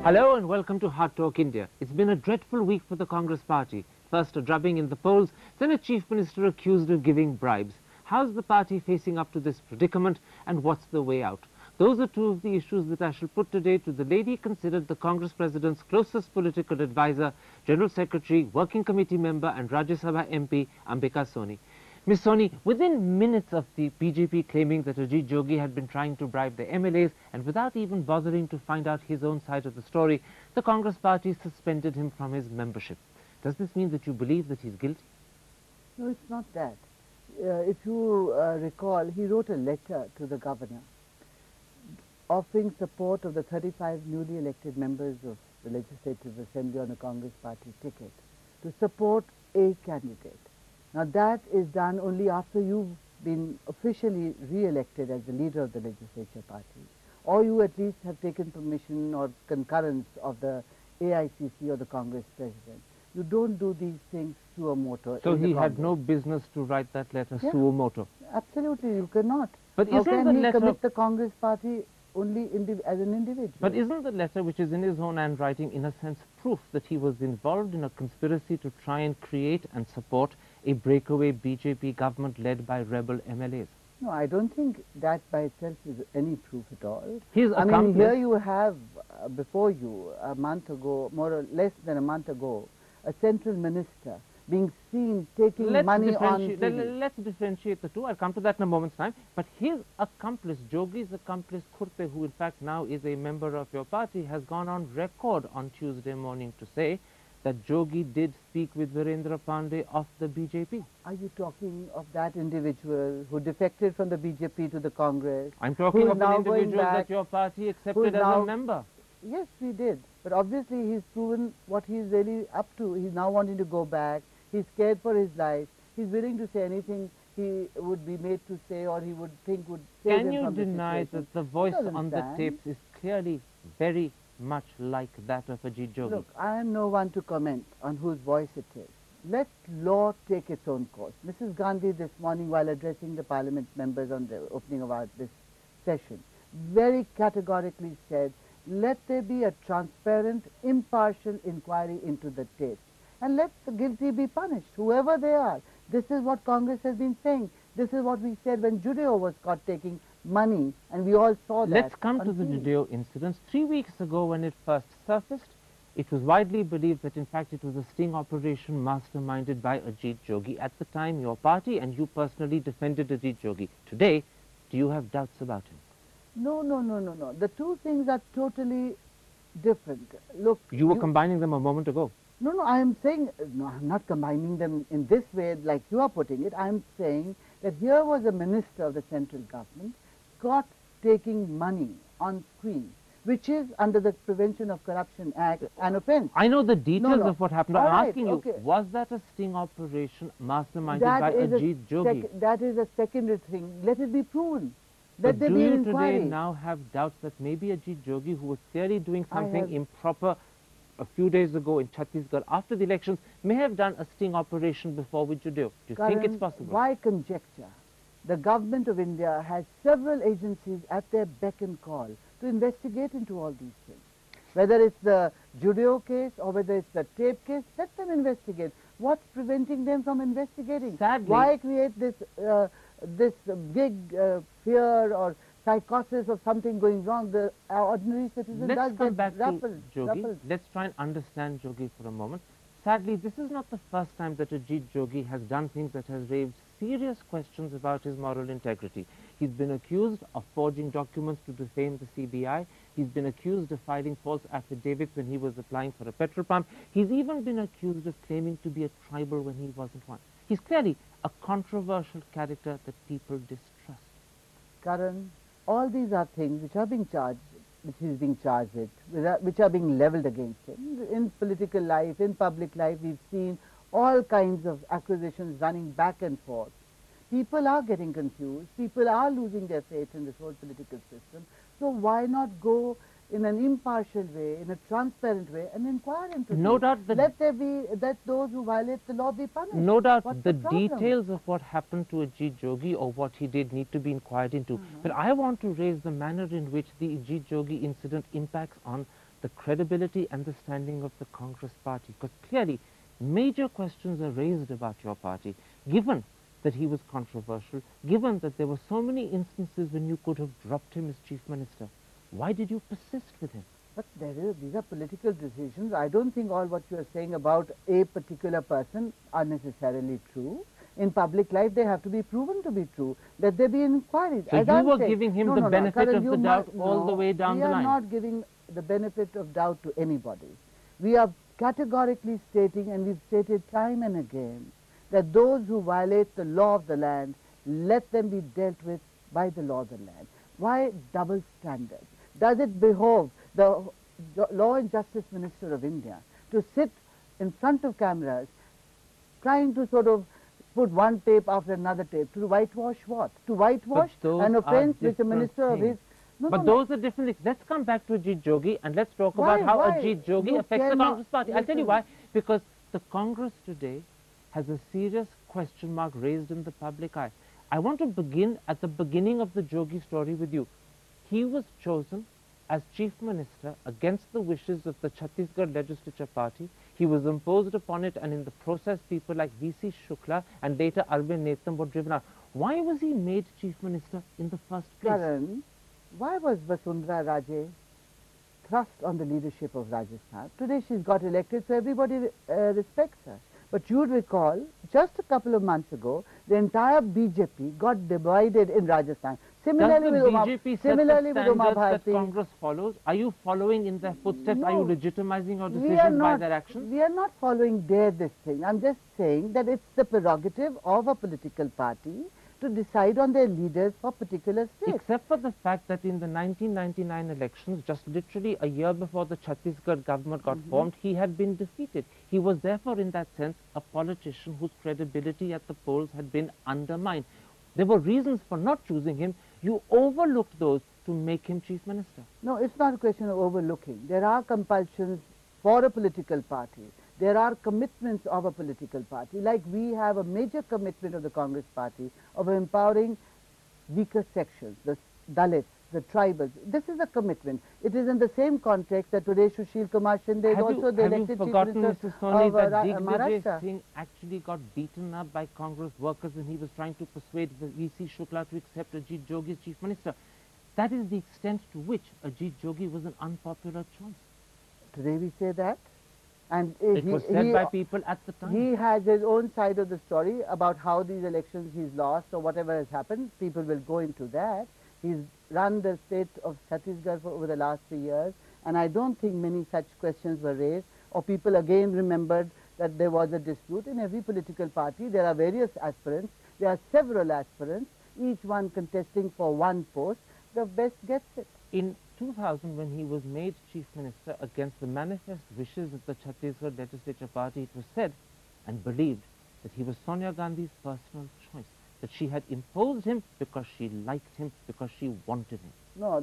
Hello and welcome to Hardtalk India. It's been a dreadful week for the Congress party. First a drubbing in the polls, then a chief minister accused of giving bribes. How's the party facing up to this predicament and what's the way out? Those are two of the issues that I shall put today to the lady considered the Congress president's closest political advisor, General Secretary, Working Committee member and Rajya Sabha MP, Ambika Soni. Ms. Soni, within minutes of the BJP claiming that Ajit Jogi had been trying to bribe the MLAs and without even bothering to find out his own side of the story, the Congress party suspended him from his membership. Does this mean that you believe that he's guilty? No, it's not that. If you recall, he wrote a letter to the governor offering support of the 35 newly elected members of the Legislative Assembly on the Congress party ticket to support a candidate. Now that is done only after you've been officially re-elected as the leader of the legislature party, or you at least have taken permission or concurrence of the AICC or the Congress president. You don't do these things suo moto. So he had no business to write that letter suo moto? Absolutely, you cannot. But how isn't can the he letter commit the Congress party only as an individual? But isn't the letter, which is in his own handwriting, in a sense proof that he was involved in a conspiracy to try and create and support a breakaway BJP government led by rebel MLAs? No, I don't think that by itself is any proof at all. I mean, here you have before you, a month ago, more or less than a month ago, a central minister being seen taking money on TV. Let's differentiate the two. I'll come to that in a moment's time. But his accomplice, Jogi's accomplice, Kurte, who in fact now is a member of your party, has gone on record on Tuesday morning to say that Jogi did speak with Virendra Pandey of the BJP. Are you talking of that individual who defected from the BJP to the Congress? I'm talking of an individual that your party accepted as a member. Yes, we did. But obviously he's proven what he's really up to. He's now wanting to go back. He's scared for his life. He's willing to say anything he would be made to say or he would think would save him from the situation. Can you deny that the voice on the tapes is clearly very much like that of Ajit Jogi? Look, I am no one to comment on whose voice it is. Let law take its own course. Mrs. Gandhi this morning, while addressing the Parliament members on the opening of this session, very categorically said, let there be a transparent, impartial inquiry into the tapes. And let the guilty be punished, whoever they are. This is what Congress has been saying. This is what we said when Judeo was caught taking money, and we all saw that. Let's come to the Judeo incidents. 3 weeks ago when it first surfaced, it was widely believed that in fact it was a sting operation masterminded by Ajit Jogi. At the time, your party and you personally defended Ajit Jogi. Today, do you have doubts about him? No. The two things are totally different. Look, you were combining them a moment ago. No, I am saying, no, I'm not combining them in this way like you are putting it. I am saying that here was a minister of the central government caught taking money on screen, which is under the Prevention of Corruption Act an offence. I know the details of what happened. I'm asking you, was that a sting operation masterminded by Ajit Jogi? That is a secondary thing. Let it be proven. But do you today now have doubts that maybe Ajit Jogi, who was clearly doing something improper a few days ago in Chhattisgarh after the elections, may have done a sting operation before with Judeo? Do you think it's possible? Why conjecture? The government of India has several agencies at their beck and call to investigate into all these things. Whether it's the Judeo case or whether it's the tape case, let them investigate. What's preventing them from investigating? Sadly, why create this big fear or psychosis of something going wrong? The ordinary citizen does get ruffled. Jogi. Let's try and understand Jogi for a moment. Sadly, this is not the first time that Ajit Jogi has done things that has raised serious questions about his moral integrity. He's been accused of forging documents to defame the CBI. He's been accused of filing false affidavits when he was applying for a petrol pump. He's even been accused of claiming to be a tribal when he wasn't one. He's clearly a controversial character that people distrust. Karan, all these are things which are being charged, which he's being charged with, which are being leveled against him. In political life, in public life, we've seen all kinds of accusations running back and forth. People are getting confused. People are losing their faith in this whole political system. So why not go in an impartial way, in a transparent way, and inquire into No doubt that let those who violate the law be punished. No doubt the details of what happened to Ajit Jogi or what he did need to be inquired into. But I want to raise the manner in which the Ajit Jogi incident impacts on the credibility and the standing of the Congress party? Because clearly major questions are raised about your party, given that he was controversial, given that there were so many instances when you could have dropped him as chief minister. Why did you persist with him? But these are political decisions. I don't think all what you are saying about a particular person are necessarily true. In public life, they have to be proven to be true. Let there be inquiries. So you were giving him the benefit of the doubt all the way down the line. We are not giving the benefit of doubt to anybody. We are categorically stating, and we've stated time and again, that those who violate the law of the land, let them be dealt with by the law of the land. Why double standards? Does it behove the Law and Justice Minister of India to sit in front of cameras trying to sort of put one tape after another tape to whitewash what? To whitewash an offence which a minister of his... But those are different things. Let's come back to Ajit Jogi and let's talk about how Ajit Jogi affects the Congress party. I'll tell you why. Because the Congress today has a serious question mark raised in the public eye. I want to begin at the beginning of the Jogi story with you. He was chosen as chief minister against the wishes of the Chhattisgarh legislature party. He was imposed upon it, and in the process people like V.C. Shukla and later Arvind Netam were driven out. Why was he made chief minister in the first place? Karan, why was Vasundhara Raje thrust on the leadership of Rajasthan? Today she's got elected, so everybody respects her. But you would recall, just a couple of months ago, the entire BJP got divided in Rajasthan. Similarly, Does the BJP set the standards that Congress follows? Are you following in their footsteps? No, are you legitimizing your decisions by their actions? We are not following this thing. I'm just saying that it's the prerogative of a political party to decide on their leaders for particular states. Except for the fact that in the 1999 elections, just literally a year before the Chhattisgarh government got formed, he had been defeated. He was therefore, in that sense, a politician whose credibility at the polls had been undermined. There were reasons for not choosing him. You overlooked those to make him chief minister. No, it's not a question of overlooking. There are compulsions for a political party. There are commitments of a political party. Like we have a major commitment of the Congress party of empowering weaker sections, the Dalits, the tribals. This is a commitment. It is in the same context that today Sushil Kumar Shinde is also the elected chief minister Mrs. Soni, of that Digvijay Maharashtra. Singh actually got beaten up by Congress workers when he was trying to persuade the V.C. Shukla to accept Ajit Jogi as chief minister. That is the extent to which Ajit Jogi was an unpopular choice. Today we say that. And it was said by people at the time. He has his own side of the story about how these elections he's lost or whatever has happened. People will go into that. He's run the state of Chhattisgarh for over the last 3 years, and I don't think many such questions were raised, or people again remembered that there was a dispute. In every political party, there are various aspirants. There are several aspirants, each one contesting for one post. The best gets it. In 2000, when he was made chief minister against the manifest wishes of the Chhattisgarh legislature party, it was said and believed that he was Sonia Gandhi's personal choice, that she had imposed him because she liked him, because she wanted him. No,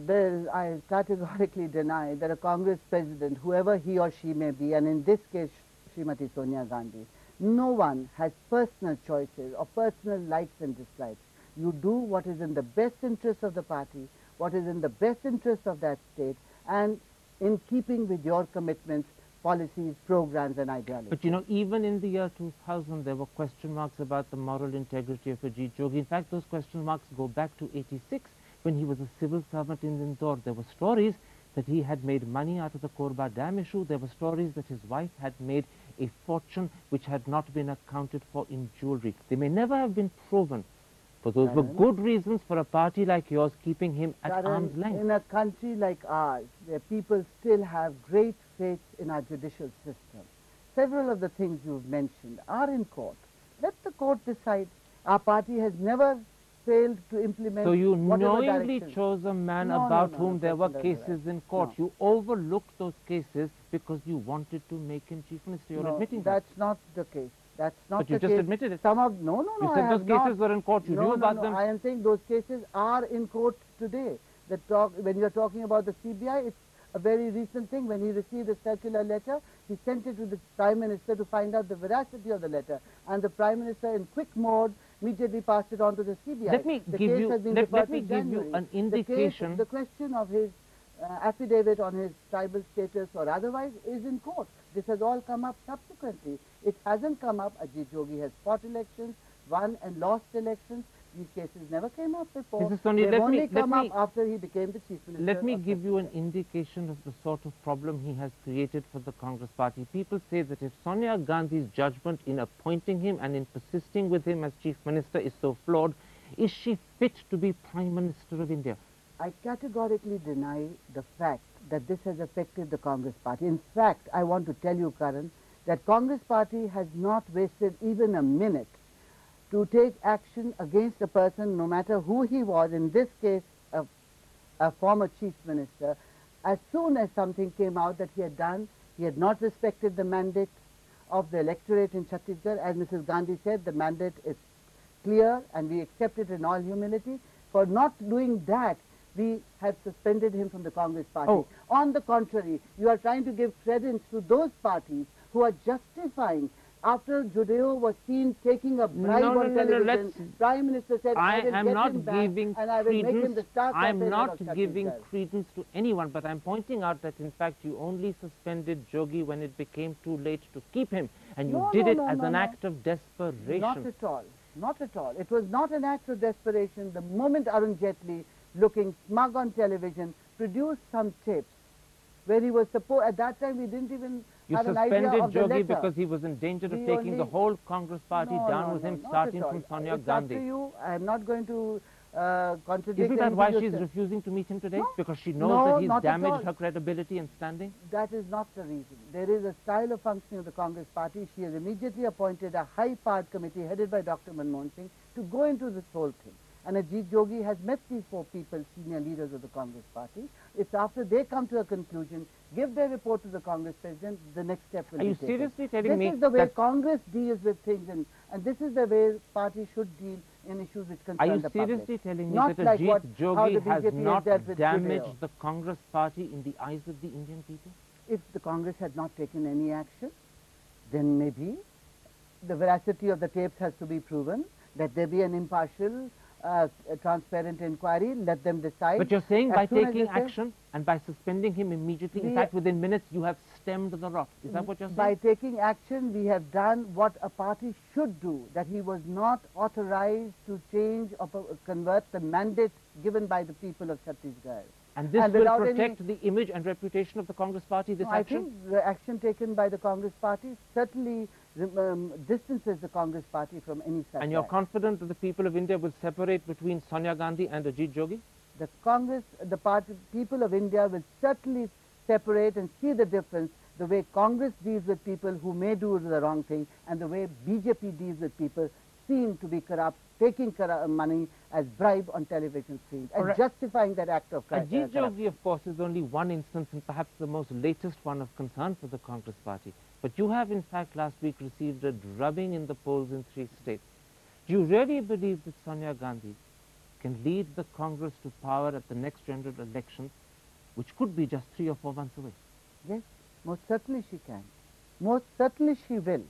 I categorically deny that a Congress president, whoever he or she may be, and in this case Srimati Sonia Gandhi, no one has personal choices or personal likes and dislikes. You do what is in the best interest of the party, what is in the best interest of that state, and in keeping with your commitments, policies, programs and ideologies. But you know, even in the year 2000, there were question marks about the moral integrity of Ajit Jogi. In fact, those question marks go back to 86, when he was a civil servant in Indore. There were stories that he had made money out of the Korba Dam issue. There were stories that his wife had made a fortune which had not been accounted for in jewelry. They may never have been proven, but those were good reasons for a party like yours keeping him at arm's length. In a country like ours, where people still have great faith in our judicial system, several of the things you've mentioned are in court. Let the court decide. Our party has never failed to implement. So you knowingly knowingly chose a man about whom there were cases in court. No. You overlooked those cases because you wanted to make him chief minister. You're admitting that. That's not the case. That's not but the you case. just admitted it. No, You said those cases were in court. You knew about them. I am saying those cases are in court today. When you're talking about the CBI, it's a very recent thing. When he received a circular letter, he sent it to the Prime Minister to find out the veracity of the letter. And the Prime Minister, in quick mode, immediately passed it on to the CBI. Let me give you an indication. The question of his affidavit on his tribal status or otherwise is in court. This has all come up subsequently. It hasn't come up. Ajit Jogi has fought elections, won and lost elections. These cases never came up before. Mrs. Soni, They've only come up after he became the chief minister. Let me give you an indication of the sort of problem he has created for the Congress party. People say that if Sonia Gandhi's judgment in appointing him and in persisting with him as chief minister is so flawed, is she fit to be Prime Minister of India? I categorically deny the fact that this has affected the Congress party. In fact, I want to tell you, Karan, that Congress party has not wasted even a minute to take action against a person, no matter who he was, in this case a former chief minister. As soon as something came out that he had done, he had not respected the mandate of the electorate in Chhattisgarh. As Mrs. Gandhi said, the mandate is clear and we accept it in all humility. For not doing that, we have suspended him from the Congress party. Oh. On the contrary, you are trying to give credence to those parties who are justifying. After Judeo was seen taking a bribe on television, Prime Minister said, I will get him back and I will make him the star I am campaigner not of Chhattisgarh. giving credence to anyone, but I am pointing out that in fact you only suspended Jogi when it became too late to keep him, and you did it as an act of desperation. Not at all. Not at all. It was not an act of desperation. The moment Arun Jaitley, looking smug on television, produced some tapes where he was supposed, at that time we didn't even have an idea of the letter. You suspended Jogi because he was in danger of taking the whole Congress party down with him, starting from Sonia Gandhi. It's up to you. I am not going to contradict. Isn't that why she is refusing to meet him today? No. Because she knows that he's damaged all. her credibility and standing? That is not the reason. There is a style of functioning of the Congress party. She has immediately appointed a high-powered committee headed by Dr. Manmohan Singh to go into this whole thing. And Ajit Jogi has met these four people, senior leaders of the Congress party. It's after they come to a conclusion, give their report to the Congress president, the next step will be taken. Are you seriously telling me this is the way Congress deals with things, and this is the way party should deal in issues which concern the public. Are you seriously telling me Not that like Ajit Jogi has BJP not dealt with damaged Judeo. the Congress party in the eyes of the Indian people? If the Congress had not taken any action, then maybe the veracity of the tapes has to be proven, that there be an impartial, transparent inquiry, let them decide. But you're saying by taking action and by suspending him immediately, in fact within minutes, you have stemmed the rot. Is that what you're saying? By taking action, we have done what a party should do, that he was not authorized to change or convert the mandate given by the people of Chhattisgarh. And this will protect the image and reputation of the Congress party, this action? I think the action taken by the Congress party certainly distances the Congress party from any such And you're act. confident that the people of India will separate between Sonia Gandhi and Ajit Jogi? The Congress, the party, people of India will certainly separate and see the difference, the way Congress deals with people who may do the wrong thing and the way BJP deals with people seen to be corrupt, taking money as bribe on television screens and justifying that act of crime. Ajit Jogi, of course, is only one instance and perhaps the most latest one of concern for the Congress party. But you have, in fact, last week received a drubbing in the polls in 3 states. Do you really believe that Sonia Gandhi can lead the Congress to power at the next general elections, which could be just 3 or 4 months away? Yes, most certainly she can. Most certainly she will.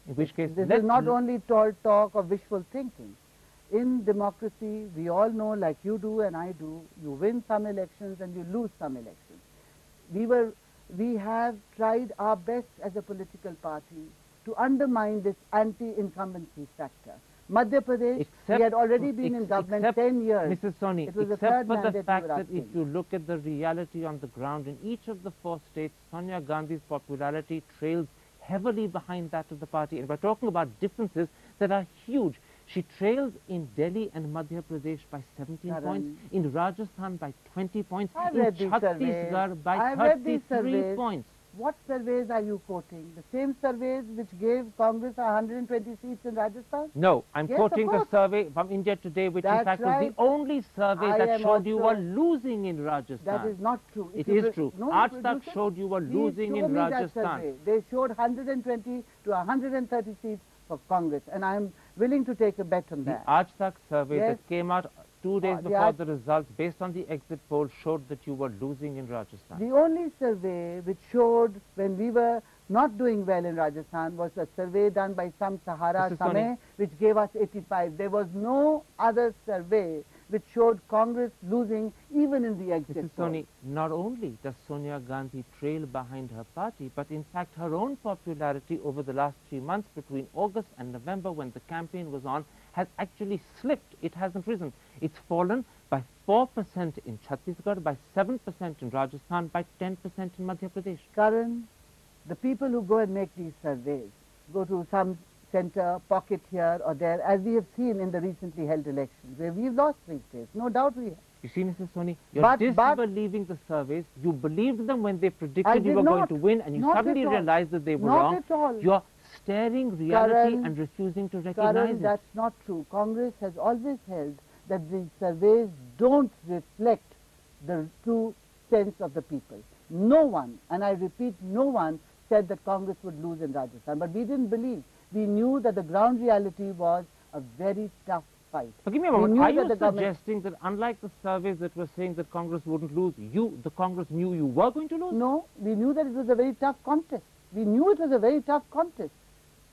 In which case, this is not only tall talk or wishful thinking. In democracy, we all know, like you do and I do, you win some elections and you lose some elections. We have tried our best as a political party to undermine this anti-incumbency factor. Madhya Pradesh, we had already been in government 10 years. Mrs. Soni, except for the fact that if you look at the reality on the ground, in each of the 4 states, Sonia Gandhi's popularity trails heavily behind that of the party. And we're talking about differences that are huge. She trails in Delhi and Madhya Pradesh by 17 points, in Rajasthan by 20 points, in Chhattisgarh by 33 points. What surveys are you quoting? The same surveys which gave Congress 120 seats in Rajasthan? No, I'm quoting a survey from India Today, which in fact was the only survey that showed you were losing in Rajasthan. That is not true. It is true. Hardtalk showed you were losing in Rajasthan. They showed 120 to 130 seats for Congress, and I'm willing to take a bet on that. The Hardtalk survey that came out 2 days before the results, based on the exit poll, showed that you were losing in Rajasthan. The only survey which showed when we were not doing well in Rajasthan was a survey done by some Sahara Sameh, which gave us 85. There was no other survey which showed Congress losing even in the exit Mrs. poll. Soni, not only does Sonia Gandhi trail behind her party, but in fact her own popularity over the last 3 months between August and November when the campaign was on has actually slipped. It hasn't risen. It's fallen by 4% in Chhattisgarh, by 7% in Rajasthan, by 10% in Madhya Pradesh. Karan, the people who go and make these surveys go to some center, pocket here or there, as we have seen in the recently held elections, where we've lost 3 states. No doubt we have. You see, Mrs. Soni, you're But disbelieving the surveys. You believed them when they predicted you were going to win, and you suddenly realized that they were wrong. Not at all. You're staring reality Karan, and refusing to recognize Karan, it. that's not true. Congress has always held that the surveys don't reflect the true sense of the people. No one, and I repeat, no one said that Congress would lose in Rajasthan, but we didn't believe. We knew that the ground reality was a very tough fight. Forgive me a moment. Are you suggesting that unlike the surveys that were saying that Congress wouldn't lose, the Congress knew you were going to lose? No, we knew that it was a very tough contest. We knew it was a very tough contest.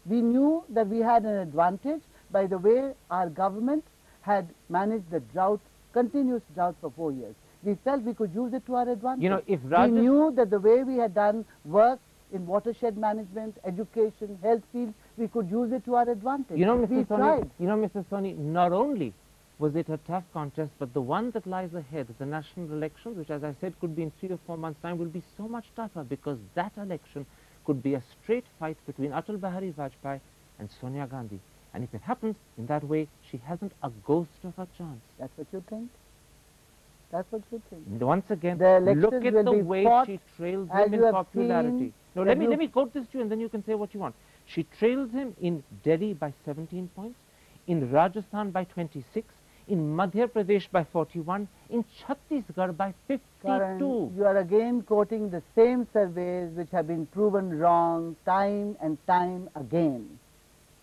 We knew that we had an advantage by the way our government had managed the drought, continuous drought for 4 years. We felt we could use it to our advantage. You know, if we knew that the way we had done work in watershed management, education, health fields, we could use it to our advantage. You know, we tried. You know, Mrs. Soni, not only was it a tough contest, but the one that lies ahead, the national elections, which as I said could be in 3 or 4 months' time, will be so much tougher because that election could be a straight fight between Atal Bihari Vajpayee and Sonia Gandhi. And if it happens in that way, she hasn't a ghost of a chance. That's what you think? That's what you think? Once again, the look at the way she trails him in popularity. No, let me quote this to you and then you can say what you want. She trails him in Delhi by 17 points, in Rajasthan by 26, in Madhya Pradesh by 41, in Chhattisgarh by 52. Karan, you are again quoting the same surveys which have been proven wrong time and time again.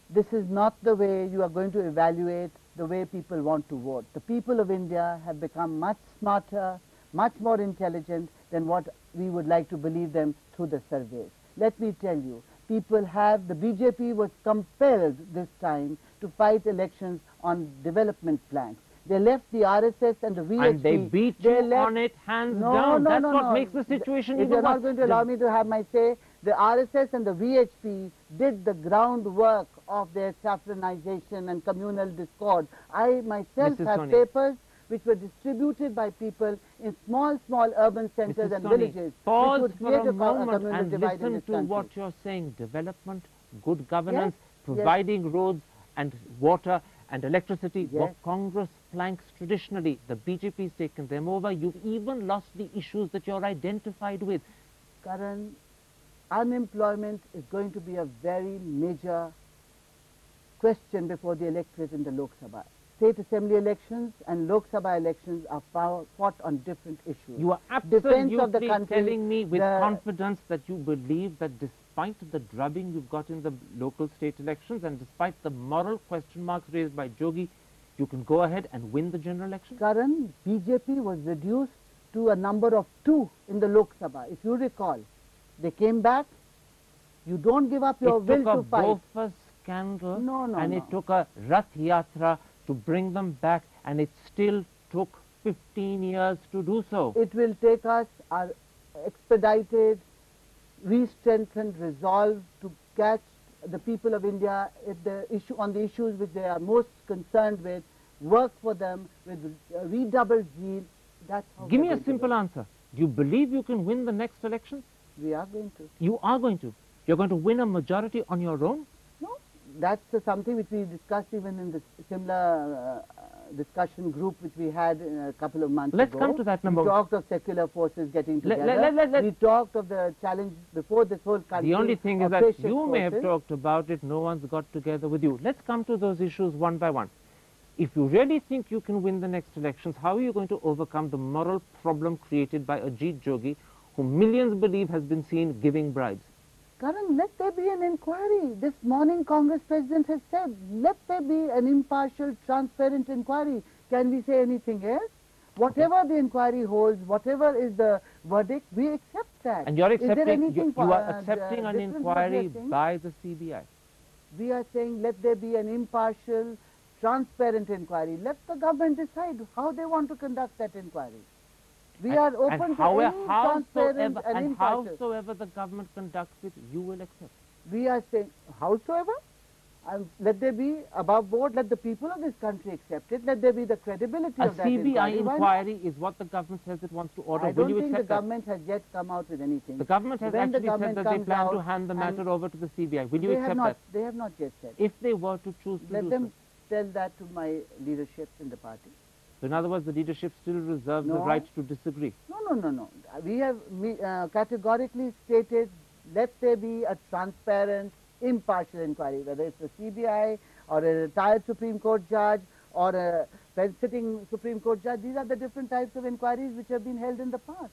This is not the way you are going to evaluate the way people want to vote. The people of India have become much smarter, much more intelligent than what we would like to believe them through the surveys. Let me tell you, people have, the BJP was compelled this time to fight elections on development planks. They left the RSS and the VHP. And they beat you on it hands down. That's what makes the situation even worse. If you're not going to allow me to have my say, the RSS and the VHP did the groundwork of their saffronization and communal discord. I myself have papers which were distributed by people in small urban centers and villages. Pause for a moment and listen to what you're saying. Development, good governance, providing roads and water and electricity were Congress planks traditionally. The BJP has taken them over. You've even lost the issues that you're identified with. Karan, unemployment is going to be a very major question before the electorate in the Lok Sabha. State Assembly elections and Lok Sabha elections are fought on different issues. You are absolutely telling me with confidence that you believe that despite the drubbing you've got in the local state elections and despite the moral question marks raised by Jogi, you can go ahead and win the general election? Karan, BJP was reduced to a number of 2 in the Lok Sabha. If you recall, they came back. You don't give up your will to fight. It took a Bofus scandal and it took a Rath Yatra to bring them back, and it still took 15 years to do so. It will take us our expedited, re-strengthened resolve to catch the people of India on the issues which they are most concerned with, work for them with redoubled zeal. That's how. Give me a simple answer. Do you believe you can win the next elections? We are going to. You are going to? You're going to win a majority on your own? No, that's something which we discussed even in the similar discussion group which we had a couple of months ago. Let's come to that number. We talked of secular forces getting together. We talked of the challenge before this whole country. The only thing is that you may have talked about it, no one's got together with you. Let's come to those issues one by one. If you really think you can win the next elections, how are you going to overcome the moral problem created by Ajit Jogi, whom millions believe has been seen giving bribes? Karan, let there be an inquiry. This morning Congress President has said, let there be an impartial, transparent inquiry. Can we say anything else? Whatever the inquiry holds, whatever is the verdict, we accept that. And you're accepting, you are accepting an inquiry by the CBI? We are saying let there be an impartial, transparent inquiry. Let the government decide how they want to conduct that inquiry. We are open to any transparent and impartial. Howsoever the government conducts it, you will accept. We are saying, howsoever, let there be above board, let the people of this country accept it, let there be the credibility of that CBI inquiry. inquiry is what the government says it wants to order. I Will don't you think the accept that? government has yet come out with anything. The government has When the actually government said that they comes plan to out hand the matter and over to the CBI. Will you They accept have not. that? They have not yet said. If they were to choose to Let do them tell that to my leadership in the party. so. In other words, the leadership still reserves the No. right to disagree. No. We have categorically stated, let there be a transparent, impartial inquiry, whether it's a CBI or a retired Supreme Court judge or a sitting Supreme Court judge. These are the different types of inquiries which have been held in the past.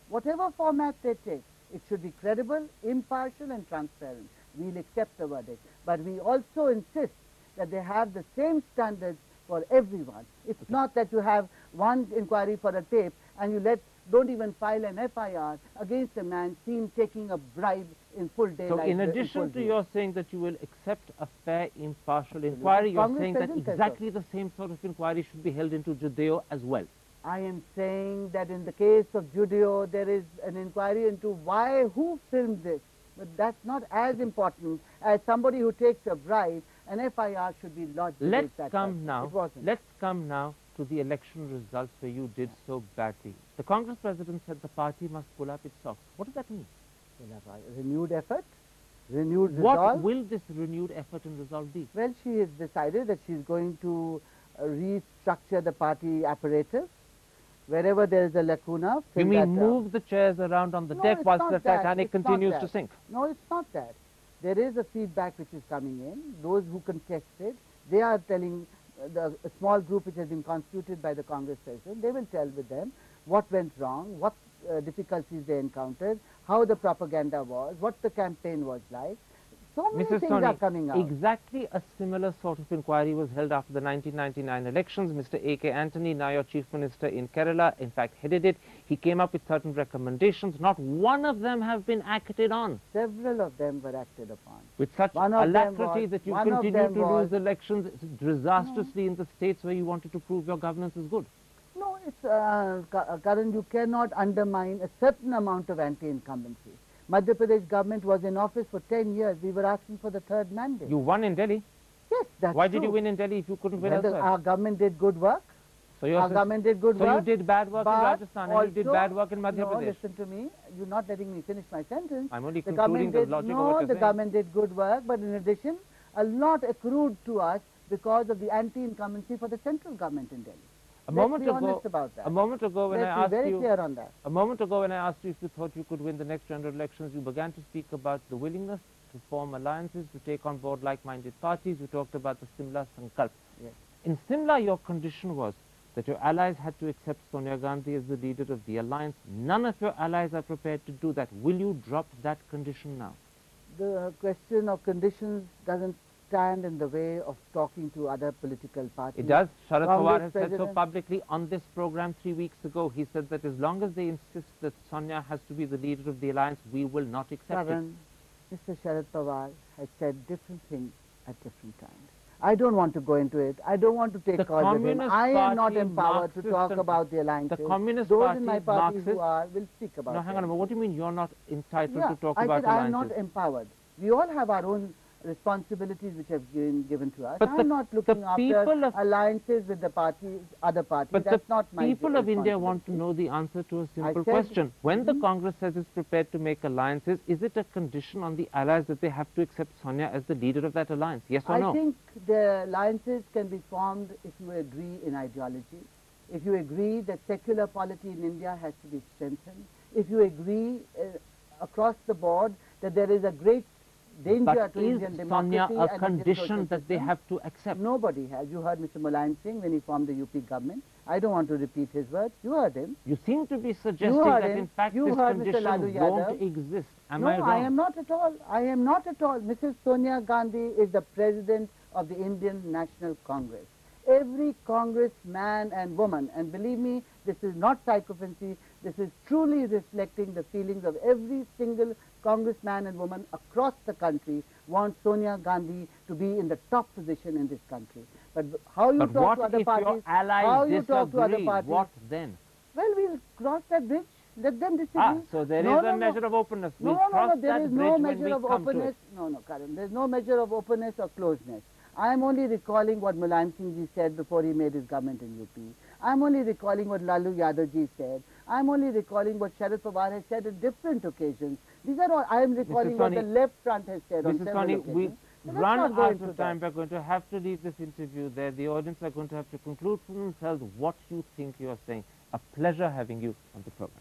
Whatever format they take, it should be credible, impartial and transparent. We'll accept the verdict. But we also insist that they have the same standards for everyone. It's not that you have one inquiry for a tape and you don't even file an FIR against a man seen taking a bribe in full daylight. So in addition to your saying that you will accept a fair, impartial inquiry, you're Congress saying that doesn't say so. exactly the same sort of inquiry should be held into Judeo as well. I am saying that in the case of Judeo, there is an inquiry into who filmed this. But that's not as important as somebody who takes a bribe. An FIR should be lodged against that person. Let's come now to the election results where you did so badly. The Congress president said the party must pull up its socks. What does that mean? Renewed effort, renewed What resolve. will this renewed effort and resolve be? Well, she has decided that she's going to restructure the party apparatus. Wherever there is a lacuna, You fill mean that move the chairs around on the No, deck it's whilst not the that. Titanic It's not continues that. to sink? No, it's not that. There is a feedback which is coming in. Those who contested, they are telling a small group which has been constituted by the Congress president, they will tell with them what went wrong, what difficulties they encountered, how the propaganda was, what the campaign was like. So many Mrs. things Soni, are coming out. exactly a similar sort of inquiry was held after the 1999 elections. Mr. A.K. Antony, now your Chief Minister in Kerala, in fact headed it. He came up with certain recommendations. Not one of them have been acted on. Several of them were acted upon. With such One of them alacrity was- that you one of continue them to was- lose elections disastrously in the states where you wanted to prove your governance is good. No, it's, Karan, you cannot undermine a certain amount of anti-incumbency. Madhya Pradesh government was in office for 10 years. We were asking for the third mandate. You won in Delhi. Yes, that's Why true. did you win in Delhi if you couldn't win Well, elsewhere? our government did good work. So you're Our government did good so work. you did bad work in but Rajasthan and you did also- bad work in Madhya no, Pradesh. listen to me. You're not letting me finish my sentence. I'm only The concluding government the did, logic of no, what you're the saying. government did good work, but in addition, a lot accrued to us because of the anti-incumbency for the central government in Delhi. A Let's moment be ago, honest about that. a moment ago when Let's I be asked very you, clear on that. a moment ago when I asked you if you thought you could win the next general elections, you began to speak about the willingness to form alliances, to take on board like-minded parties. You talked about the Simla Sankalp. Yes. In Simla, your condition was that your allies had to accept Sonia Gandhi as the leader of the alliance. None of your allies are prepared to do that. Will you drop that condition now? The question of conditions doesn't stand in the way of talking to other political parties. It does. Sharad Pawar Congress has said so president- publicly on this program 3 weeks ago. He said that as long as they insist that Sonia has to be the leader of the alliance, we will not accept it. Karan, Mr. Sharad Pawar has said different things at different times. I don't want to go into it. I don't want to take The calls with him. Communist I am not Party, empowered to Marxist talk and- about the alliances. The Communist Those Party, in my party who Marxist- are will speak about No, hang on a them. minute. What do you mean you're not entitled Yeah, to talk I about said I am alliances? not empowered. We all have our own responsibilities which have been given to us. But I'm the- not the looking after people of- alliances with the parties, other parties. But That's the not my people of India want to responsibility. know the answer to a simple said- question. When the Mhm. Congress says it's prepared to make alliances, is it a condition on the allies that they have to accept Sonia as the leader of that alliance? Yes or I no? think the alliances can be formed if you agree in ideology, if you agree that secular polity in India has to be strengthened, if you agree across the board that there is a great danger But to is Indian Sonia democracy a and Indian condition social that they system. have to accept? Nobody has. You heard Mr. Mulayam Singh when he formed the UP government. I don't want to repeat his words. You heard him. You seem to be suggesting heard that him. in fact You this heard Mr. condition Lalu won't Yadav. exist. Am No, I wrong? I am not at all. I am not at all. Mrs. Sonia Gandhi is the president of the Indian National Congress. Every congressman and woman, and believe me, this is not sycophancy, this is truly reflecting the feelings of every single congressman and woman across the country, want Sonia Gandhi to be in the top position in this country. But how you But talk what to other if parties, your allies how you talk to other disagree? parties. What then? Well, we'll cross that bridge. Let them disagree. So there No, is no, a no. measure of openness. No, We'll no, cross no, there that is bridge no when measure we of come to openness. it. No, no, Karan, there is no measure of openness or closeness. I am only recalling what Mulayam Singh ji said before he made his government in UP. I am only recalling what Lalu Yadav ji said. I am only recalling what Sharad Pawar has said at different occasions. These are all, I am recalling what the Soni, left front has said on Mrs. several Soni, occasions. we So let's run not go out into of time. that. We're going to have to leave this interview there. The audience are going to have to conclude for themselves what you think you are saying. A pleasure having you on the program.